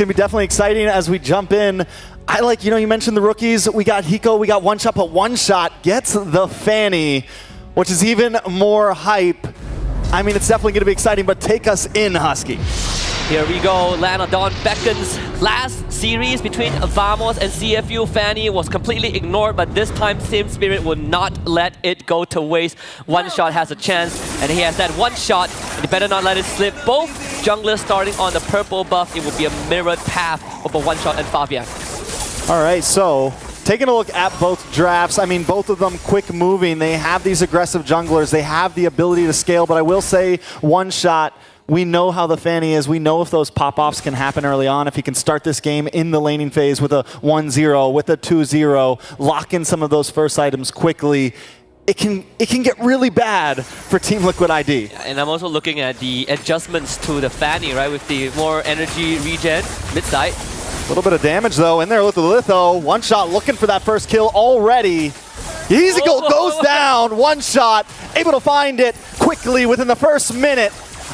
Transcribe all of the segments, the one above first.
Gonna be definitely exciting as we jump in. I like, you mentioned the rookies. We got Hiko, we got One Shot, but One Shot gets the Fanny, which is even more hype. I mean, it's definitely gonna be exciting, but take us in, Husky. Here we go, Land of Dawn beckons. Last series between Vamos and CFU, Fanny was completely ignored, but this time Team Spirit will not let it go to waste. One Shot has a chance, and he has that one shot, and he better not let it slip. Both junglers starting on the purple buff, it will be a mirrored path for One Shot and Fabian. All right, so taking a look at both drafts, I mean, both of them quick moving. They have these aggressive junglers. They have the ability to scale, but I will say One Shot, we know how the Fanny is. We know if those pop-offs can happen early on, if he can start this game in the laning phase with a 1-0, with a 2-0, lock in some of those first items quickly. It can get really bad for Team Liquid ID. And I'm also looking at the adjustments to the Fanny, right, with the more energy regen mid-side. A little bit of damage, though, in there with the Litho. One Shot looking for that first kill already. Easy goal goes down. One Shot able to find it quickly within the first minute.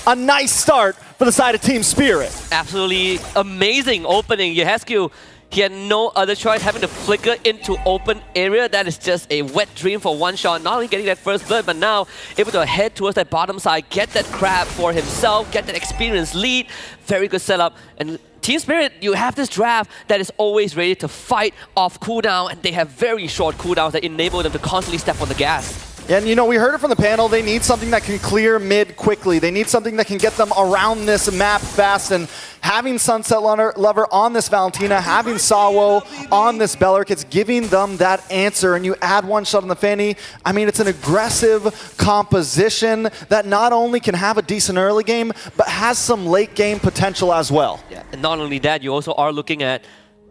A nice start for the side of Team Spirit. Absolutely amazing opening. Yehescu, he had no other choice having to flicker into open area. That is just a wet dream for One Shot. Not only getting that first blood, but now able to head towards that bottom side, get that crab for himself, get that experienced lead. Very good setup. And Team Spirit, you have this draft that is always ready to fight off cooldown, and they have very short cooldowns that enable them to constantly step on the gas. And we heard it from the panel, they need something that can clear mid quickly. They need something that can get them around this map fast, and having Sunset Lover on this Valentina, having Sawo on this Beleric, it's giving them that answer, and you add One Shot on the Fanny. I mean, it's an aggressive composition that not only can have a decent early game, but has some late game potential as well. Yeah, and not only that, you also are looking at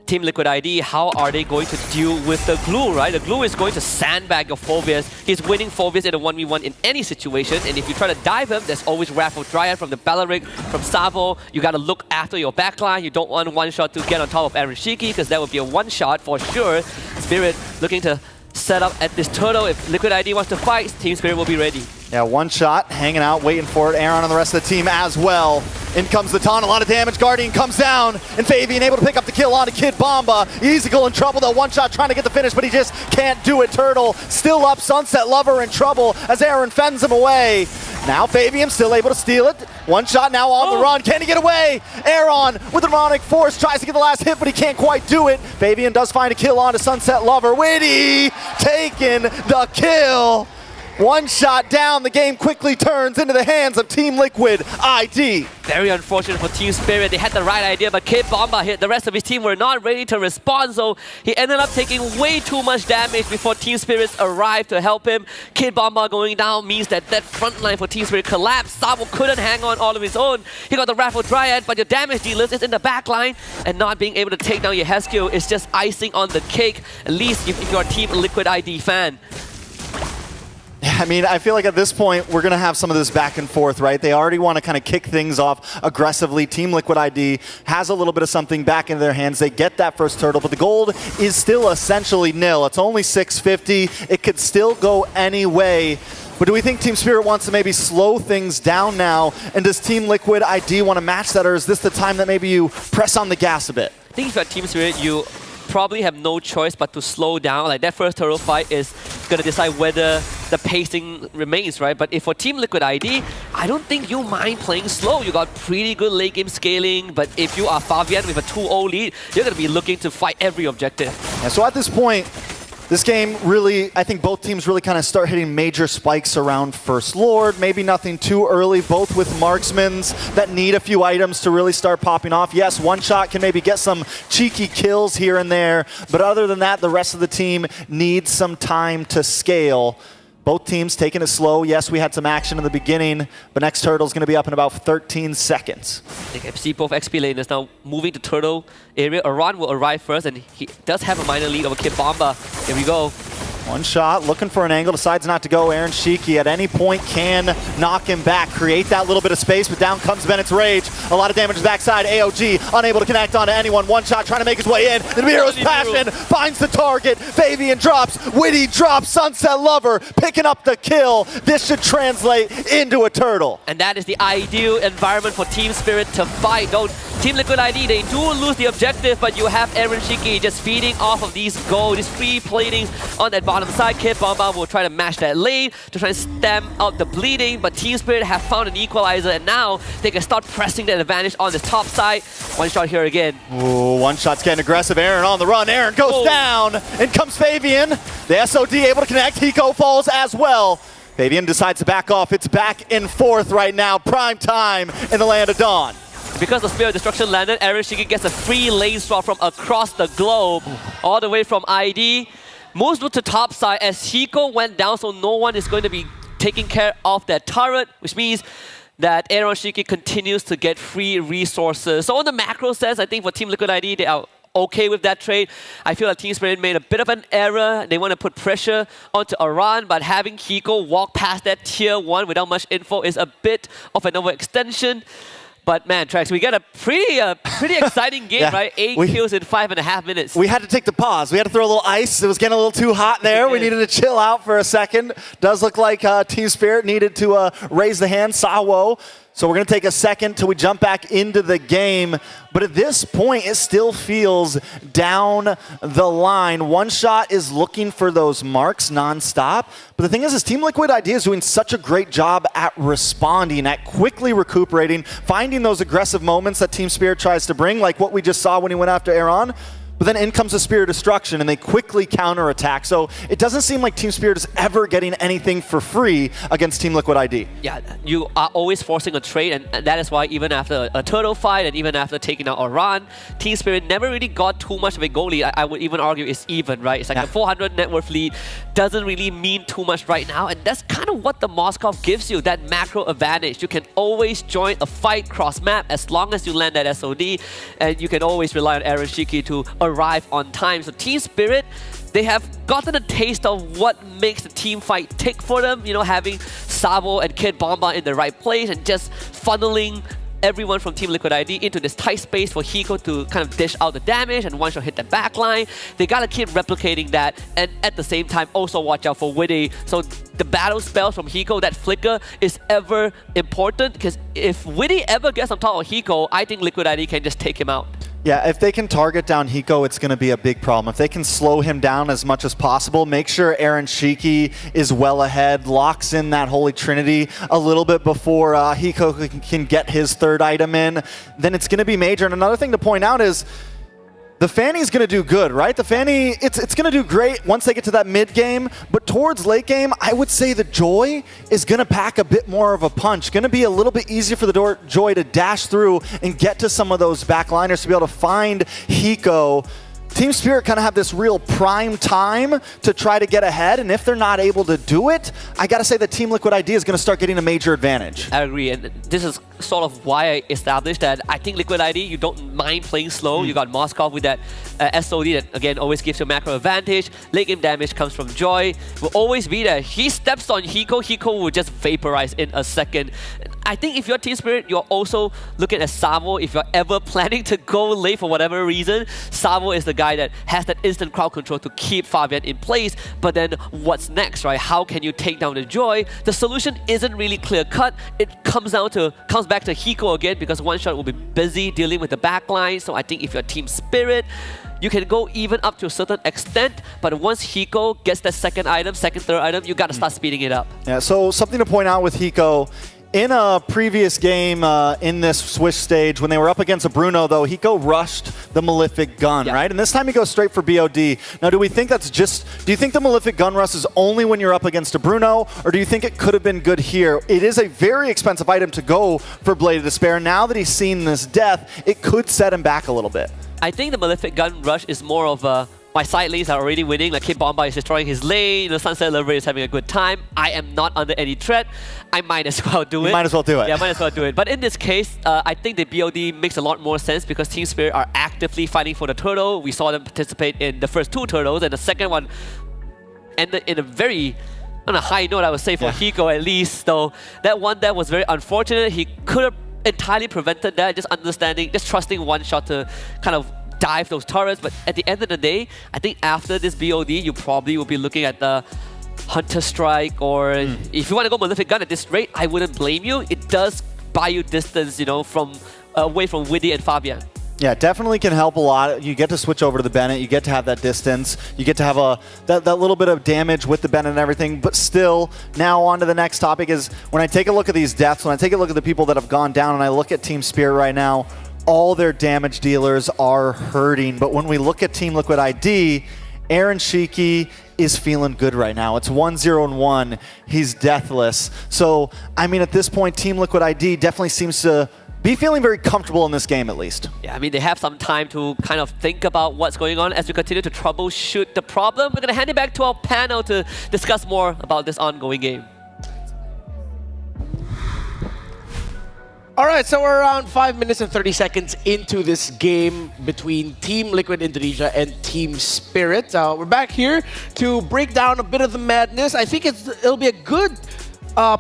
Team Liquid ID, how are they going to deal with the glue, right? The glue is going to sandbag your Phoveus. He's winning Phoveus in a 1v1 in any situation, and if you try to dive him, there's always Wrath of Dryad from the Beleric, from Savo. You gotta look after your backline. You don't want One Shot to get on top of Aaron Shiki, because that would be a one shot for sure. Spirit looking to set up at this turtle. If Liquid ID wants to fight, Team Spirit will be ready. Yeah, One Shot hanging out, waiting for it. Aaron and the rest of the team as well. In comes the taunt, a lot of damage. Guardian comes down, and Fabian able to pick up the kill onto Kid Bomba. Easygoal in trouble though. One Shot trying to get the finish, but he just can't do it. Turtle still up. Sunset Lover in trouble as Aaron fends him away. Now Fabian still able to steal it. One Shot now on the run. Can he get away? Aaron with the Demonic Force tries to get the last hit, but he can't quite do it. Fabian does find a kill onto Sunset Lover. Witty taking the kill. One Shot down, the game quickly turns into the hands of Team Liquid ID. Very unfortunate for Team Spirit. They had the right idea, but Kid Bomba hit. The rest of his team were not ready to respond, so he ended up taking way too much damage before Team Spirit arrived to help him. Kid Bomba going down means that front line for Team Spirit collapsed. Sabo couldn't hang on all of his own. He got the Wrath of Dryad, but your damage dealers is in the back line, and not being able to take down Yehescu is just icing on the cake, at least if you're a Team Liquid ID fan. I mean, I feel like at this point, we're going to have some of this back and forth, right? They already want to kind of kick things off aggressively. Team Liquid ID has a little bit of something back in their hands. They get that first turtle, but the gold is still essentially nil. It's only 650. It could still go any way. But do we think Team Spirit wants to maybe slow things down now? And does Team Liquid ID want to match that, or is this the time that maybe you press on the gas a bit? I think if you're Team Spirit, you probably have no choice but to slow down. Like that first turtle fight is going to decide whether the pacing remains, right? But if for Team Liquid ID, I don't think you mind playing slow. You got pretty good late game scaling, but if you are Fabian with a 2-0 lead, you're going to be looking to fight every objective. Yeah, so at this point, this game really, I think both teams really kind of start hitting major spikes around First Lord. Maybe nothing too early, both with marksmans that need a few items to really start popping off. Yes, One Shot can maybe get some cheeky kills here and there, but other than that, the rest of the team needs some time to scale. Both teams taking it slow. Yes, we had some action in the beginning, but next turtle is going to be up in about 13 seconds. I think I see both XP laners now moving to turtle area. Aran will arrive first, and he does have a minor lead over Kid Bomba. Here we go. One Shot, looking for an angle, decides not to go. Aaron Shiki at any point can knock him back, create that little bit of space, but down comes Bennett's Rage. A lot of damage backside. AOG unable to connect onto anyone. One Shot trying to make his way in. The Miro's Passion finds the target. Fabian drops. Witty drops. Sunset Lover picking up the kill. This should translate into a turtle. And that is the ideal environment for Team Spirit to fight. Don't Team Liquid ID, they do lose the objective, but you have Aaron Shiki just feeding off of these gold, these free plating on that bottom side. Kid Bomba will try to mash that lane to try and stem out the bleeding, but Team Spirit have found an equalizer, and now they can start pressing that advantage on the top side. One shot here again. Ooh, one shot's getting aggressive. Aaron on the run. Aaron goes down. In comes Fabian. The SOD able to connect. Hiko falls as well. Fabian decides to back off. It's back and forth right now. Prime time in the land of Dawn. Because the Spirit of Destruction landed, Aaron Shiki gets a free lane swap from across the globe, all the way from ID. Moves to top side as Hiko went down, so no one is going to be taking care of that turret, which means that Aaron Shiki continues to get free resources. So on the macro sense, I think for Team Liquid ID, they are okay with that trade. I feel like Team Spirit made a bit of an error. They want to put pressure onto Aran, but having Hiko walk past that tier 1 without much info is a bit of an overextension. But man, Trax, we got a pretty exciting game, right? 8 kills in 5.5 minutes. We had to take the pause. We had to throw a little ice. It was getting a little too hot there. We needed to chill out for a second. Does look like Team Spirit needed to raise the hand. Sawo. So we're going to take a second till we jump back into the game. But at this point, it still feels down the line. One Shot is looking for those marks nonstop. But the thing is Team Liquid ID is doing such a great job at responding, at quickly recuperating, finding those aggressive moments that Team Spirit tries to bring, like what we just saw when he went after Aaron. But then in comes the Spirit of Destruction, and they quickly counterattack. So it doesn't seem like Team Spirit is ever getting anything for free against Team Liquid ID. Yeah, you are always forcing a trade, and that is why even after a turtle fight and even after taking out Aran, Team Spirit never really got too much of a goal lead. I would even argue it's even, right? It's like a 400 net worth lead doesn't really mean too much right now, and that's kind of what the Moskov gives you, that macro advantage. You can always join a fight cross-map as long as you land that SOD, and you can always rely on Aaron Shiki to arrive on time. So Team Spirit, they have gotten a taste of what makes the team fight tick for them, you know, having Savo and Kid Bomba in the right place and just funneling everyone from Team Liquid ID into this tight space for Hiko to kind of dish out the damage and one shot hit the backline. They gotta keep replicating that, and at the same time also watch out for Witty. So the battle spells from Hiko, that flicker is ever important, because if Witty ever gets on top of Hiko, I think Liquid ID can just take him out. Yeah, if they can target down Hiko, it's going to be a big problem. If they can slow him down as much as possible, make sure Aaron Shiki is well ahead, locks in that Holy Trinity a little bit before Hiko can get his third item in, then it's going to be major. And another thing to point out is the Fanny's going to do good, right? The Fanny, it's going to do great once they get to that mid game, but towards late game, I would say the Joy is going to pack a bit more of a punch. Going to be a little bit easier for the Joy to dash through and get to some of those backliners to be able to find Hiko. Team Spirit kind of have this real prime time to try to get ahead, and if they're not able to do it, I gotta say that Team Liquid ID is gonna start getting a major advantage. I agree, and this is sort of why I established that I think Liquid ID, you don't mind playing slow. You got Moskov with that SOD that, again, always gives you macro advantage. Late game damage comes from Joy. Will always be there. He steps on Hiko, Hiko will just vaporize in a second. I think if you're Team Spirit, you're also looking at Savo. If you're ever planning to go late for whatever reason, Savo is the guy that has that instant crowd control to keep Fabian in place. But then what's next, right? How can you take down the Joy? The solution isn't really clear-cut. It comes back to Hiko again, because One Shot will be busy dealing with the backline. So I think if you're Team Spirit, you can go even up to a certain extent, but once Hiko gets that second, third item, you gotta start speeding it up. Yeah, so something to point out with Hiko, in a previous game in this Swish stage, when they were up against a Bruno, though, Hiko rushed the Malefic Gun, right? And this time he goes straight for BOD. Now, do you think the Malefic Gun rush is only when you're up against a Bruno, or do you think it could have been good here? It is a very expensive item to go for Blade of Despair. Now that he's seen this death, it could set him back a little bit. I think the Malefic Gun rush is more of a, my side lanes are already winning, like Kid Bomba is destroying his lane, the Sunset Lover is having a good time, I am not under any threat, I might as well do it. You might as well do it. Yeah, might as well do it. But in this case, I think the BOD makes a lot more sense because Team Spirit are actively fighting for the turtle. We saw them participate in the first 2 turtles, and the second one ended in a very, on a high note, I would say, for Hiko at least. So that one that was very unfortunate. He could have entirely prevented that, just trusting One Shot to kind of dive those turrets. But at the end of the day, I think after this BOD, you probably will be looking at the Hunter Strike, or if you want to go Malefic Gun at this rate, I wouldn't blame you. It does buy you distance, you know, from away from Widdy and Fabian. Yeah, definitely can help a lot. You get to switch over to the Bennett. You get to have that distance. You get to have that little bit of damage with the Bennett and everything. But still, now on to the next topic is when I take a look at these deaths, when I take a look at the people that have gone down and I look at Team Spirit right now, all their damage dealers are hurting. But when we look at Team Liquid ID, Aaron Shiki is feeling good right now. It's 1-0-1. He's deathless. So, I mean, at this point, Team Liquid ID definitely seems to be feeling very comfortable in this game, at least. Yeah, I mean, they have some time to kind of think about what's going on as we continue to troubleshoot the problem. We're going to hand it back to our panel to discuss more about this ongoing game. All right, so we're around 5 minutes and 30 seconds into this game between Team Liquid Indonesia and Team Spirit. We're back here to break down a bit of the madness. I think it'll be a good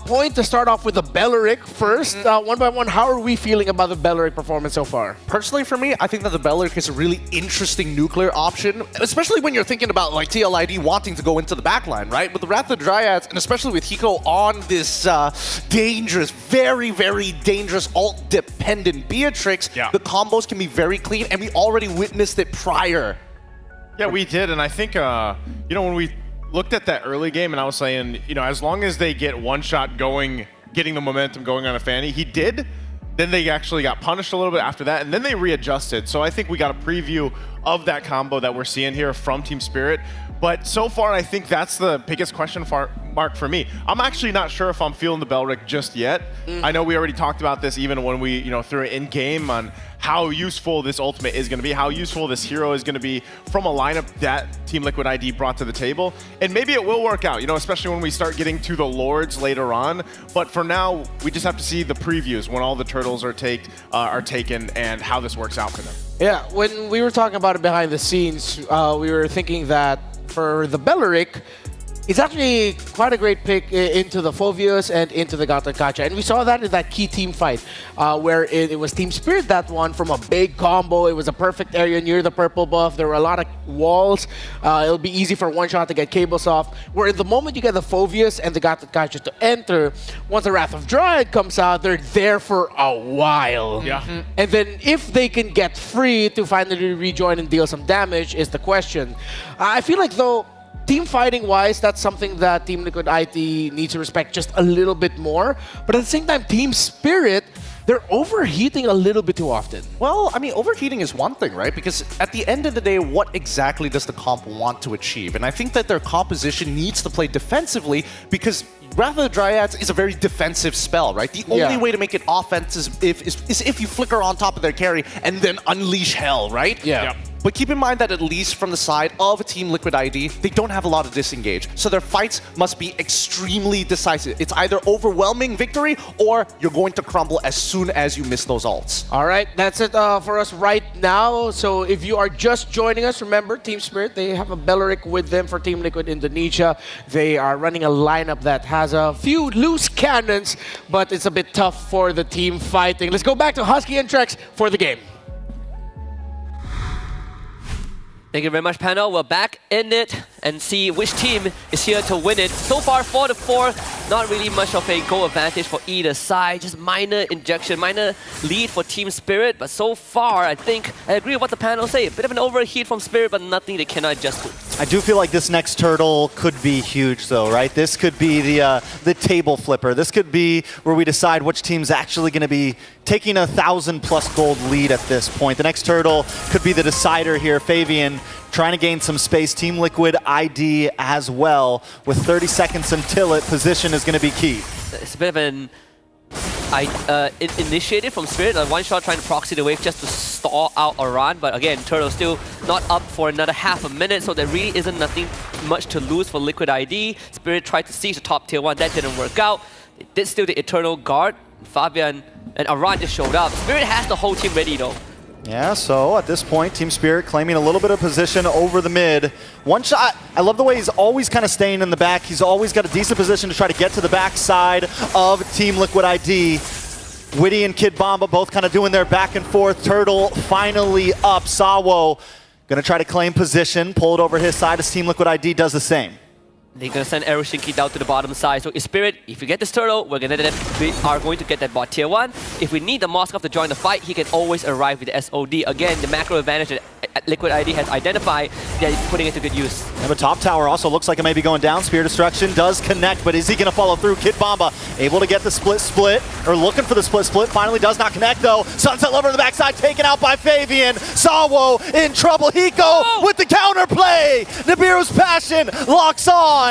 point to start off with the Belleric first. One by one, how are we feeling about the Belleric performance so far? Personally, for me, I think that the Belleric is a really interesting nuclear option, especially when you're thinking about like TLID wanting to go into the backline, right? With the Wrath of the Dryads, and especially with Hiko on this dangerous, very, very dangerous ult-dependent Beatrix, the combos can be very clean, and we already witnessed it prior. Yeah, we did, and I think, when we looked at that early game and I was saying, as long as they get one shot going, getting the momentum going on a Fanny, he did. Then they actually got punished a little bit after that, and then they readjusted. So I think we got a preview of that combo that we're seeing here from Team Spirit. But so far, I think that's the biggest question mark for me. I'm actually not sure if I'm feeling the Belleric just yet. I know we already talked about this even when we threw it in game on how useful this ultimate is going to be, how useful this hero is going to be from a lineup that Team Liquid ID brought to the table. And maybe it will work out, especially when we start getting to the Lords later on. But for now, we just have to see the previews when all the turtles are taken and how this works out for them. Yeah, when we were talking about it behind the scenes, we were thinking that for the Belleric, it's actually quite a great pick into the Phoveus and into the Gata Kacha. And we saw that in that key team fight where it was Team Spirit that won from a big combo. It was a perfect area near the purple buff. There were a lot of walls. It'll be easy for one shot to get cables off. Where at the moment you get the Phoveus and the Gata Kacha to enter, once the Wrath of Dryad comes out, they're there for a while. Yeah. And then if they can get free to finally rejoin and deal some damage is the question. I feel like though, team fighting wise, that's something that Team Liquid IT needs to respect just a little bit more. But at the same time, Team Spirit, they're overheating a little bit too often. Well, I mean, overheating is one thing, right? Because at the end of the day, what exactly does the comp want to achieve? And I think that their composition needs to play defensively because Wrath of the Dryads is a very defensive spell, right? The only way to make it offensive is if you flicker on top of their carry and then unleash hell, right? Yeah. But keep in mind that at least from the side of Team Liquid ID, they don't have a lot of disengage. So their fights must be extremely decisive. It's either overwhelming victory or you're going to crumble as soon as you miss those ults. All right, that's it for us right now. So if you are just joining us, remember, Team Spirit, they have a Belleric with them for Team Liquid Indonesia. They are running a lineup that has a few loose cannons, but it's a bit tough for the team fighting. Let's go back to Husky and Trex for the game. Thank you very much, panel. We're back in it and see which team is here to win it. So far, 4-4. Not really much of a goal advantage for either side. Just minor injection, minor lead for Team Spirit. But so far, I think I agree with what the panel say. A bit of an overheat from Spirit, but nothing they cannot adjust to. I do feel like this next turtle could be huge, though, right? This could be the table flipper. This could be where we decide which team's actually going to be taking 1,000+ gold lead at this point. The next turtle could be the decider here. Fabian trying to gain some space. Team Liquid ID as well. With 30 seconds until it, position is going to be key. It's a bit of an initiated from Spirit, one shot trying to proxy the wave just to stall out a run, but again, Turtle still not up for another half a minute, so there really isn't nothing much to lose for Liquid ID. Spirit tried to siege the top tier 1, that didn't work out. It did steal the Eternal Guard. Fabian and Aran just showed up. Spirit has the whole team ready though. Yeah, so at this point, Team Spirit claiming a little bit of position over the mid. One shot, I love the way he's always kind of staying in the back. He's always got a decent position to try to get to the backside of Team Liquid ID. Widdy and Kid Bomba both kind of doing their back and forth. Turtle finally up. Sawo gonna try to claim position, pull it over his side as Team Liquid ID does the same. They're gonna send Eroshinki down to the bottom side. So Spirit, if you get this turtle, we are going to get that bot tier 1. If we need the Moskov to join the fight, he can always arrive with the SOD. Again, the macro advantage that Liquid ID has identified, they're putting it to good use. And the top tower also looks like it may be going down. Spear Destruction does connect, but is he going to follow through? Kid Bomba able to get the split, or looking for the split. Finally does not connect though. Sunset Lover on the backside taken out by Fabian. Sawo in trouble. Hiko with the counterplay. Nibiru's Passion locks on.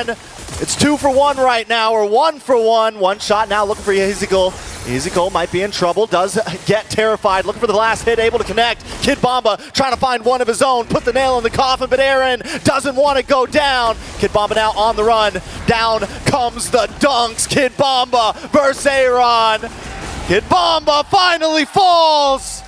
It's 2 for 1 right now, or 1 for 1. One shot now looking for Ezekiel. Ezekiel might be in trouble, does get terrified, looking for the last hit, able to connect. Kid Bomba trying to find one of his own, put the nail in the coffin, but Aaron doesn't want to go down. Kid Bomba now on the run. Down comes the dunks. Kid Bomba versus Aaron. Kid Bomba finally falls.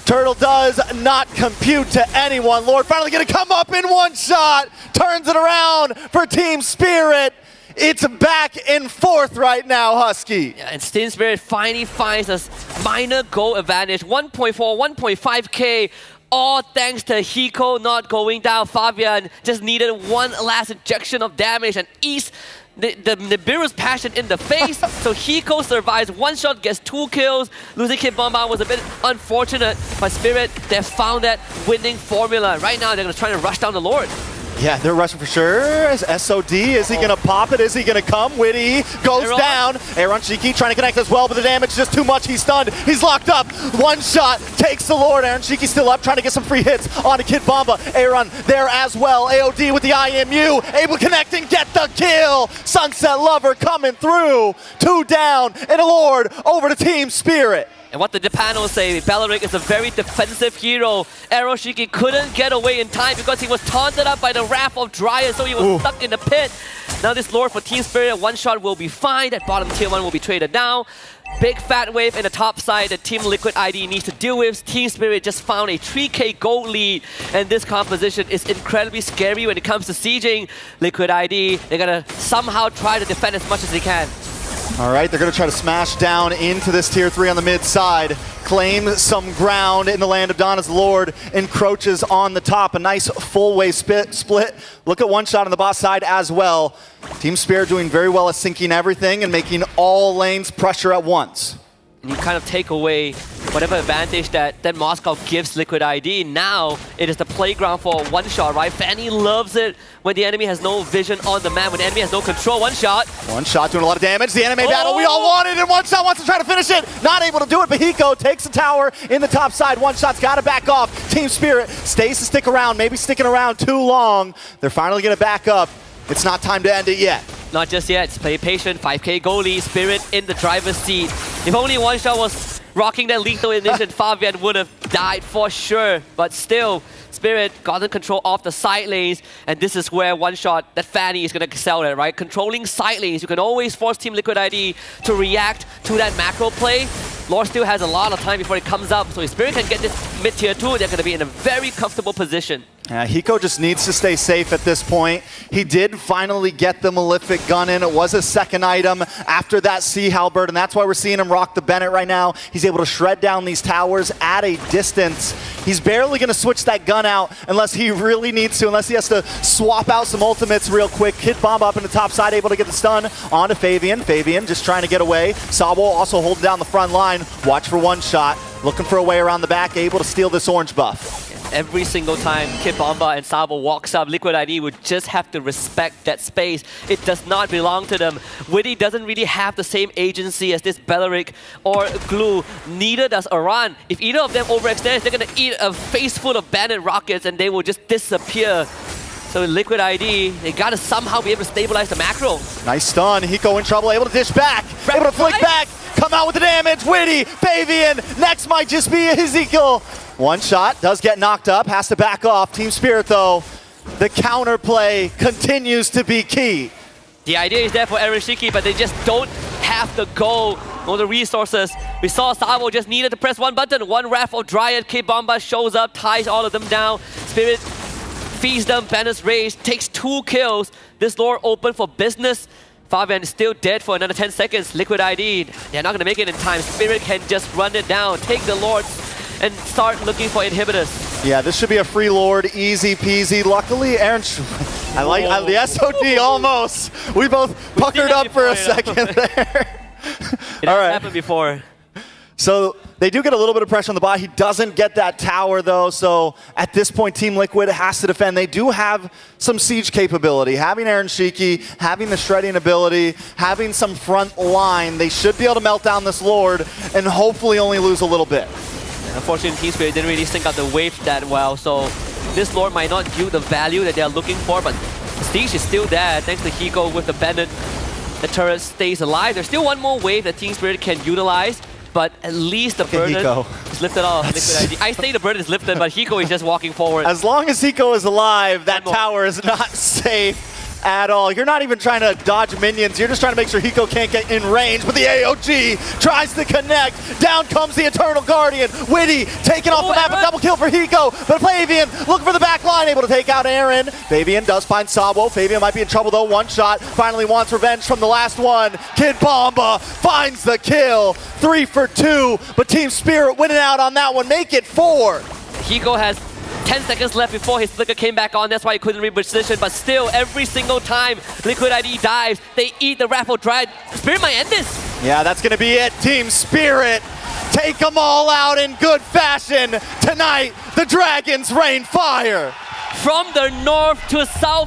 Turtle does not compute to anyone. Lord finally gonna come up in one shot. Turns it around for Team Spirit. It's back in 4th right now, Husky. Yeah, and Team Spirit finally finds a minor goal advantage. 1.4, 1.5k. All thanks to Hiko not going down. Fabian just needed one last injection of damage and ease the Nibiru's Passion in the face. So Hiko survives. One shot, gets 2 kills. Losing Kid Bomba was a bit unfortunate, but Spirit, they found that winning formula. Right now, they're going to try to rush down the Lord. Yeah, they're rushing for sure. SOD, is he going to pop it? Is he going to come? Witty goes Aaron. down. Aaron Shiki trying to connect as well, but the damage is just too much. He's stunned. He's locked up. One shot takes the Lord. Aaron Shiki still up, trying to get some free hits onto Kid Bomba. Aaron there as well. AOD with the IMU, able to connect and get the kill. Sunset Lover coming through. 2 down, and a Lord over to Team Spirit. And what did the panel say? Belleric is a very defensive hero. Eroshiki couldn't get away in time because he was taunted up by the Wrath of Dryad, so he was stuck in the pit. Now this Lord for Team Spirit, one shot will be fine. That bottom tier 1 will be traded down. Big fat wave in the top side that Team Liquid ID needs to deal with. Team Spirit just found a 3k gold lead, and this composition is incredibly scary when it comes to sieging Liquid ID. They're gonna somehow try to defend as much as they can. All right, they're going to try to smash down into this tier 3 on the mid side, claim some ground in the land of Dawn as the Lord encroaches on the top. A nice full wave split. Look at one shot on the boss side as well. Team Spirit doing very well at syncing everything and making all lanes pressure at once. And you kind of take away whatever advantage that Moskov gives Liquid ID. Now it is the playground for one shot, right? Fanny loves it when the enemy has no vision on the map, when the enemy has no control. One shot. One shot doing a lot of damage. The anime battle we all wanted, and one shot wants to try to finish it. Not able to do it, but Hiko takes the tower in the top side. One shot's got to back off. Team Spirit stays to stick around, maybe sticking around too long. They're finally going to back up. It's not time to end it yet. Not just yet. Play patient. 5k goalie. Spirit in the driver's seat. If only one shot was rocking that lethal ignition, Fabian would have died for sure. But still, Spirit got the control off the side lanes, and this is where one shot that Fanny is going to excel at, right? Controlling side lanes, you can always force Team Liquid ID to react to that macro play. Lord still has a lot of time before it comes up, so if Spirit can get this mid tier 2, they're going to be in a very comfortable position. Hiko just needs to stay safe at this point. He did finally get the Malefic gun in. It was a second item after that Sea Halberd, and that's why we're seeing him rock the Bennett right now. He's able to shred down these towers at a distance. He's barely going to switch that gun out unless he really needs to, unless he has to swap out some ultimates real quick. Kid Bomb up in the top side, able to get the stun onto Fabian. Fabian just trying to get away. Sabo also holding down the front line. Watch for one shot. Looking for a way around the back, able to steal this orange buff. Every single time Kid Bomba and Sabo walks up, Liquid ID would just have to respect that space. It does not belong to them. Witty doesn't really have the same agency as this Belleric or Glue. Neither does Aran. If either of them overextends, they're going to eat a face full of bandit rockets and they will just disappear. So Liquid ID, they got to somehow be able to stabilize the macro. Nice stun. Hiko in trouble, able to dish back. Able to flick back. Come out with the damage. Witty, Fabian. Next might just be Ezekiel. One shot, does get knocked up, has to back off. Team Spirit, though, the counterplay continues to be key. The idea is there for Eroshiki, but they just don't have the goal or the resources. We saw Sabo just needed to press one button. One Wrath of Dryad, Kid Bomba shows up, ties all of them down. Spirit feeds them, Banner's Rage, takes 2 kills. This Lord open for business. Fabian is still dead for another 10 seconds. Liquid ID, they're not going to make it in time. Spirit can just run it down, take the Lords, and start looking for inhibitors. Yeah, this should be a free lord, easy peasy. Luckily, Aaron, I like the SOD almost. We both puckered up for a second there. It has happened before. So they do get a little bit of pressure on the bot. He doesn't get that tower though, so at this point Team Liquid has to defend. They do have some siege capability. Having Aaron Shiki, having the shredding ability, having some front line, they should be able to melt down this Lord and hopefully only lose a little bit. Unfortunately, Team Spirit didn't really sync out the wave that well, so this Lord might not yield the value that they're looking for, but Siege is still there thanks to Hiko with the Bennett. The turret stays alive. There's still one more wave that Team Spirit can utilize, but at least the burden is lifted off Liquid ID. I say the burden is lifted, but Hiko is just walking forward. As long as Hiko is alive, that tower is not safe at all. You're not even trying to dodge minions. You're just trying to make sure Hiko can't get in range, but the AOG tries to connect. Down comes the Eternal Guardian. Witty taken off the map, a double kill for Hiko, but Fabian looking for the back line, able to take out Aaron. Fabian does find Sabo. Fabian might be in trouble though. One shot, finally wants revenge from the last one. Kid Bomba finds the kill. 3 for 2, but Team Spirit winning out on that one. Make it 4. Hiko has 10 seconds left before his flicker came back on. That's why he couldn't reposition. But still, every single time Liquid ID dives, they eat the raffle dry. Spirit might end this. Yeah, that's going to be it. Team Spirit take them all out in good fashion. Tonight, the Dragons rain fire. From the north to south.